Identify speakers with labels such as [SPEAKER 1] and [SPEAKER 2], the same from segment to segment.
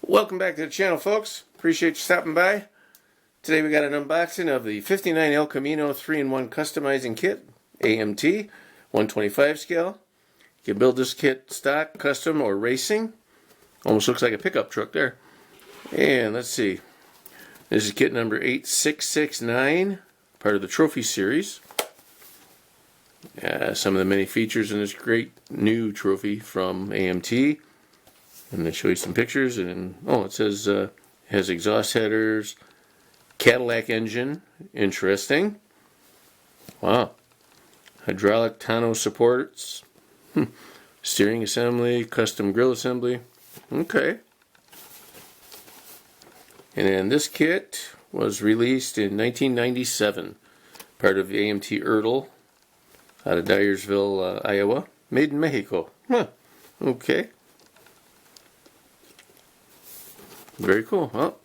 [SPEAKER 1] Welcome back to the channel, folks. Appreciate you stopping by. Today we got an unboxing of the 59 El Camino 3-in-1 customizing kit, AMT, 125 scale. You can build this kit stock, custom, or racing. Almost looks like a pickup truck there. And let's see. This is kit number 8669, part of the Trophy series. Some of the many features in this great new trophy from AMT. I'm going to show you some pictures, and it says has exhaust headers, Cadillac engine, interesting. Wow. Hydraulic tonneau supports, steering assembly, custom grille assembly. Okay. And then this kit was released in 1997, part of the AMT Erdl, out of Dyersville, Iowa, made in Mexico. Huh. Okay. Very cool. Well,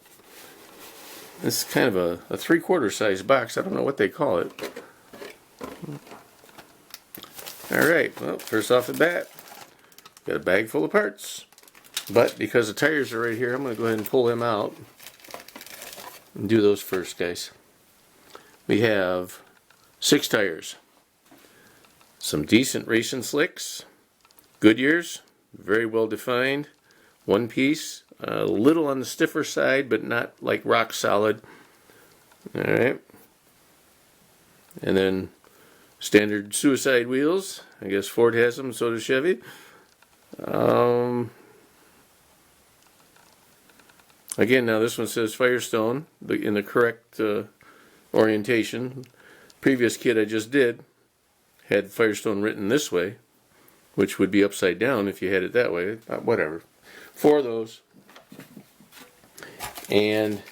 [SPEAKER 1] this is kind of a 3/4 size box. I don't know what they call it. Alright, well, first off the bat, got a bag full of parts. But because the tires are right here, I'm going to go ahead and pull them out and do those first, guys. We have 6 tires. Some decent racing slicks. Goodyears, very well defined. One piece. A little on the stiffer side, but not like rock solid. Alright. And then standard suicide wheels. I guess Ford has them, so does Chevy. Again, now this one says Firestone in the correct orientation. Previous kit I just did had Firestone written this way, which would be upside down if you had it that way. Whatever. 4 of those. And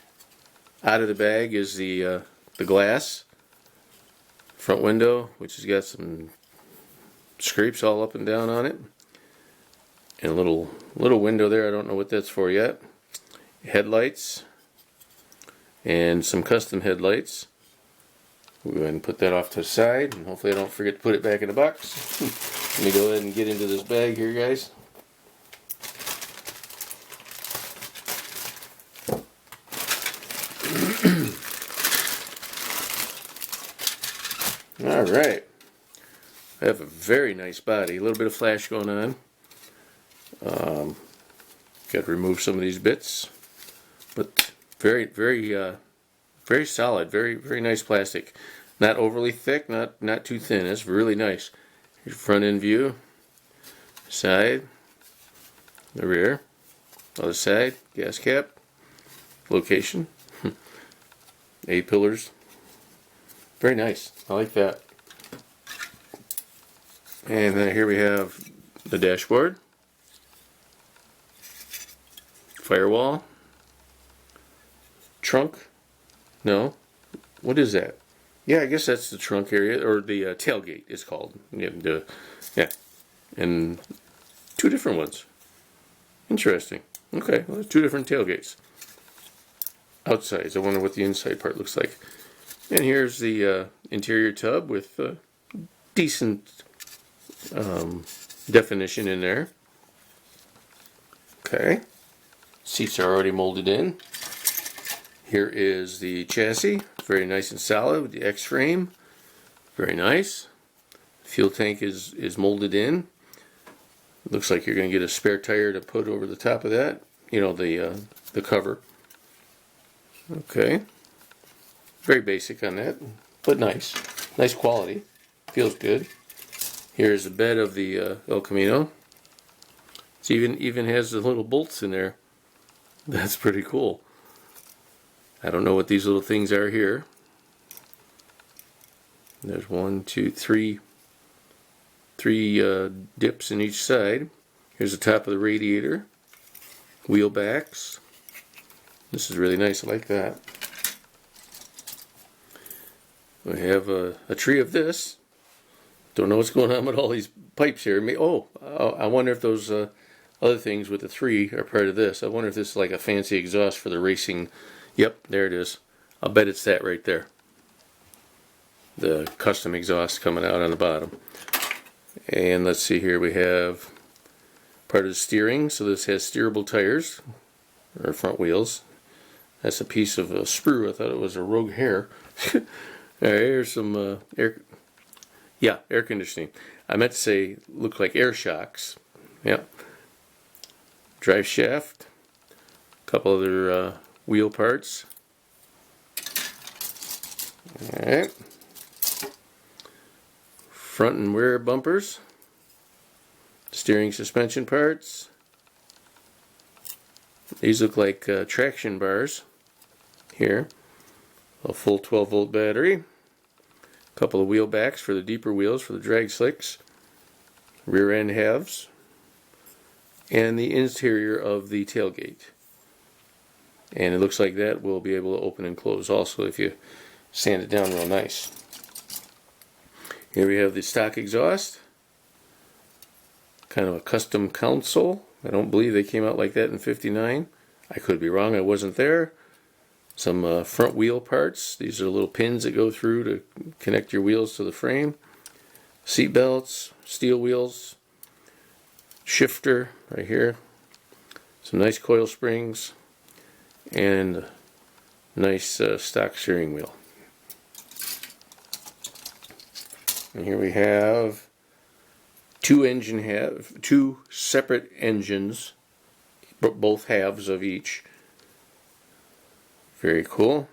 [SPEAKER 1] out of the bag is the glass front window, which has got some scrapes all up and down on it, and a little window there. I don't know what that's for yet. Headlights and some custom headlights. We'll go ahead and put that off to the side, and hopefully I don't forget to put it back in the box. Let me go ahead and get into this bag here, guys. Alright, I have a very nice body, a little bit of flash going on. Got to remove some of these bits, but very solid, very nice plastic. Not overly thick, not too thin. It's really nice. Here's front end view, side, the rear, other side, gas cap, location, A-pillars. Very nice. I like that. And then here we have the dashboard, firewall, trunk. No, what is that? Yeah, I guess that's the trunk area, or the tailgate is called. Yeah, and 2 different ones. Interesting. Okay, well, there's 2 different tailgates. Outsides. I wonder what the inside part looks like. And here's the interior tub with decent definition in there. Okay. Seats are already molded in. Here is the chassis. Very nice and solid with the X-frame. Very nice. Fuel tank is molded in. Looks like you're going to get a spare tire to put over the top of that. You know, the cover. Okay. Very basic on that, but nice. Nice quality. Feels good. Here's the bed of the El Camino. It even has the little bolts in there. That's pretty cool. I don't know what these little things are here. There's 1, 2, 3 dips in each side. Here's the top of the radiator. Wheel backs. This is really nice. I like that. We have a tree of this. Don't know what's going on with all these pipes here. I wonder if those other things with the 3 are part of this. I wonder if this is like a fancy exhaust for the racing. Yep, there it is. I'll bet it's that right there. The custom exhaust coming out on the bottom. And let's see here, we have part of the steering. So this has steerable tires. or front wheels. That's a piece of a sprue. I thought it was a rogue hair. Alright, here's some air conditioning. I meant to say look like air shocks. Yep. Drive shaft. A couple other wheel parts. Alright. Front and rear bumpers. Steering suspension parts. These look like traction bars here. A full 12-volt battery. A couple of wheel backs for the deeper wheels for the drag slicks. Rear end halves. And the interior of the tailgate. And it looks like that will be able to open and close also if you sand it down real nice. Here we have the stock exhaust. Kind of a custom console. I don't believe they came out like that in '59. I could be wrong, I wasn't there. Some front wheel parts. These are little pins that go through to connect your wheels to the frame. Seat belts, steel wheels, shifter right here. Some nice coil springs, and nice stock steering wheel. And here we have two separate engines, both halves of each. Very cool.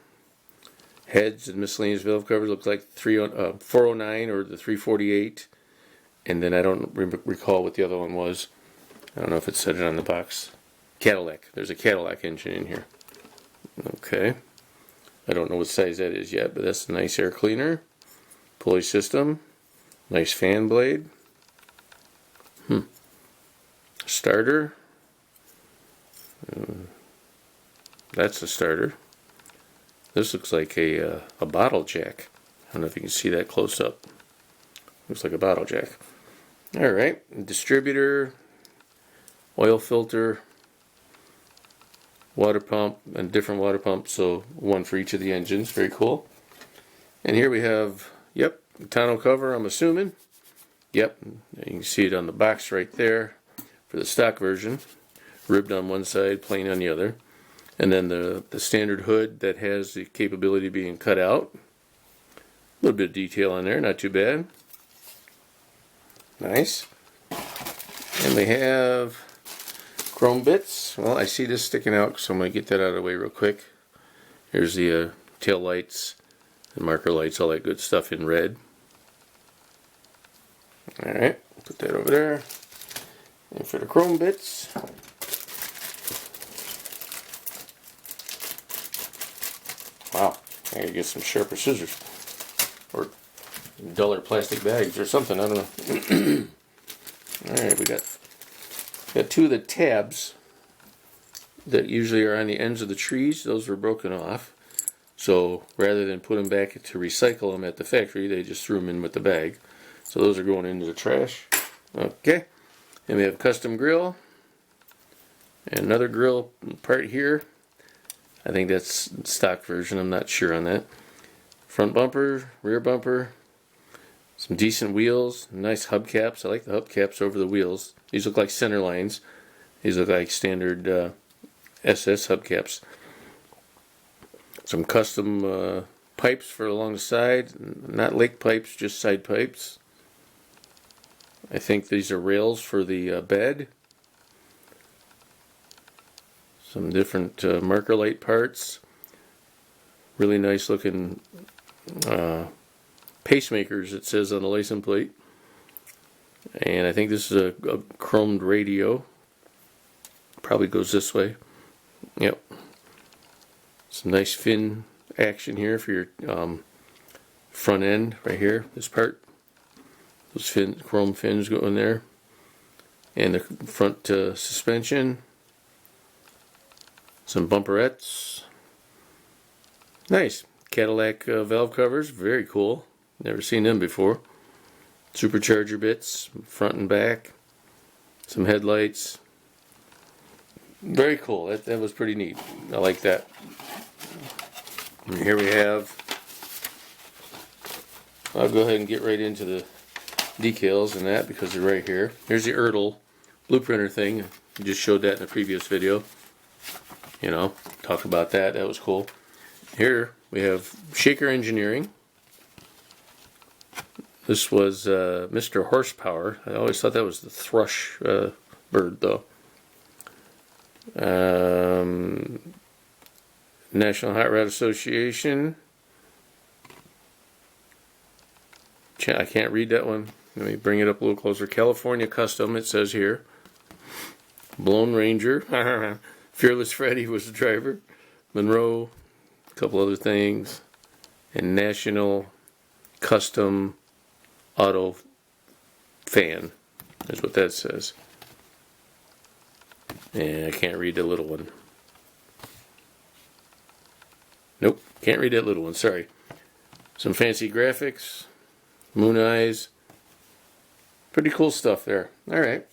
[SPEAKER 1] Heads and miscellaneous valve covers look like 409 or the 348, and then I don't recall what the other one was. I don't know if it said it on the box. Cadillac. There's a Cadillac engine in here. Okay. I don't know what size that is yet, but that's a nice air cleaner. Pulley system. Nice fan blade. Starter. That's a starter. This looks like a bottle jack. I don't know if you can see that close up. Looks like a bottle jack. Alright, distributor, oil filter, water pump, and different water pumps, so one for each of the engines. Very cool. And here we have, yep, tonneau cover, I'm assuming. Yep, you can see it on the box right there for the stock version. Ribbed on one side, plain on the other. And then the standard hood that has the capability of being cut out. A little bit of detail on there, not too bad. Nice. And we have chrome bits. Well, I see this sticking out, so I'm going to get that out of the way real quick. Here's the tail lights, and marker lights, all that good stuff in red. Alright, put that over there. And for the chrome bits, wow, I gotta get some sharper scissors. Or duller plastic bags or something, I don't know. Alright, we got two of the tabs that usually are on the ends of the trees. Those were broken off. So rather than put them back to recycle them at the factory, they just threw them in with the bag. So those are going into the trash. Okay. And we have custom grill. And another grill part here. I think that's stock version. I'm not sure on that. Front bumper, rear bumper. Some decent wheels. Nice hubcaps. I like the hubcaps over the wheels. These look like center lines. These look like standard SS hubcaps. Some custom pipes for along the side. Not lake pipes, just side pipes. I think these are rails for the bed. Some different marker light parts. Really nice looking pacemakers, it says on the license plate. And I think this is a chromed radio. Probably goes this way. Yep. Some nice fin action here for your front end right here, this part. Those chrome fins go in there. And the front suspension. Some bumperettes. Nice. Cadillac valve covers. Very cool. Never seen them before. Supercharger bits, front and back. Some headlights. Very cool. That was pretty neat. I like that. And here we have, I'll go ahead and get right into the decals and that because they're right here. Here's the Ertl blueprinter thing. I just showed that in a previous video. You know, talk about that. That was cool. Here we have Shaker Engineering. This was Mr. Horsepower. I always thought that was the thrush bird, though. National Hot Rod Association. I can't read that one. Let me bring it up a little closer. California Custom, it says here. Blown Ranger. Fearless Freddy was the driver. Monroe. A couple other things. And National Custom Auto Fan. That's what that says. And I can't read the little one. Nope, can't read that little one, sorry. Some fancy graphics. Moon eyes. Pretty cool stuff there. Alright.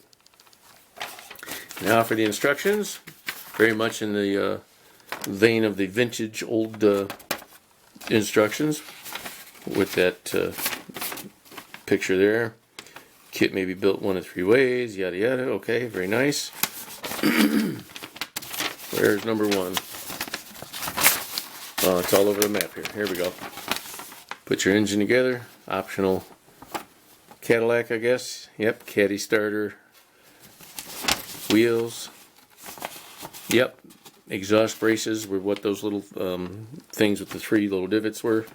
[SPEAKER 1] Now for the instructions. Very much in the vein of the vintage old instructions. With that picture there. Kit may be built 1 of 3 ways. Yada yada. Okay, very nice. Where's number 1? Oh, it's all over the map here. Here we go. Put your engine together. Optional Cadillac, I guess. Yep, caddy starter. Wheels. Yep, exhaust braces were what those little things with the 3 little divots were.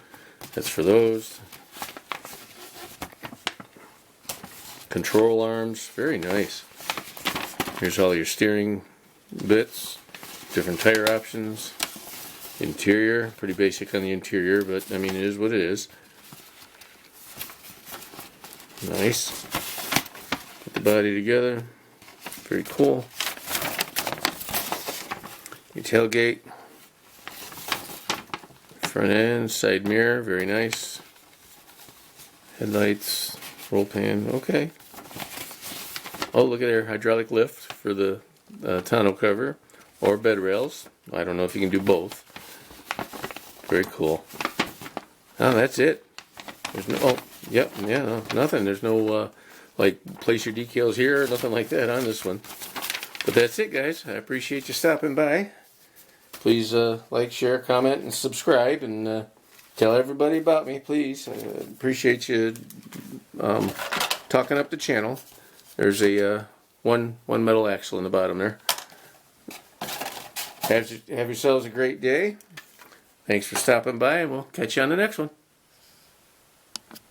[SPEAKER 1] That's for those. Control arms, very nice. Here's all your steering bits, different tire options. Interior, pretty basic on the interior, but I mean it is what it is. Nice. Put the body together. Very cool. Your tailgate. Front end, side mirror, very nice. Headlights, roll pan, okay. Oh, look at there, hydraulic lift for the tonneau cover or bed rails. I don't know if you can do both. Very cool. Oh, that's it. There's no, oh, yep, yeah, no, nothing. There's no, like, place your decals here or nothing like that on this one. But that's it, guys. I appreciate you stopping by. Please like, share, comment, and subscribe, and tell everybody about me, please. I appreciate you talking up the channel. There's a one metal axle in the bottom there. Have yourselves a great day. Thanks for stopping by, and we'll catch you on the next one.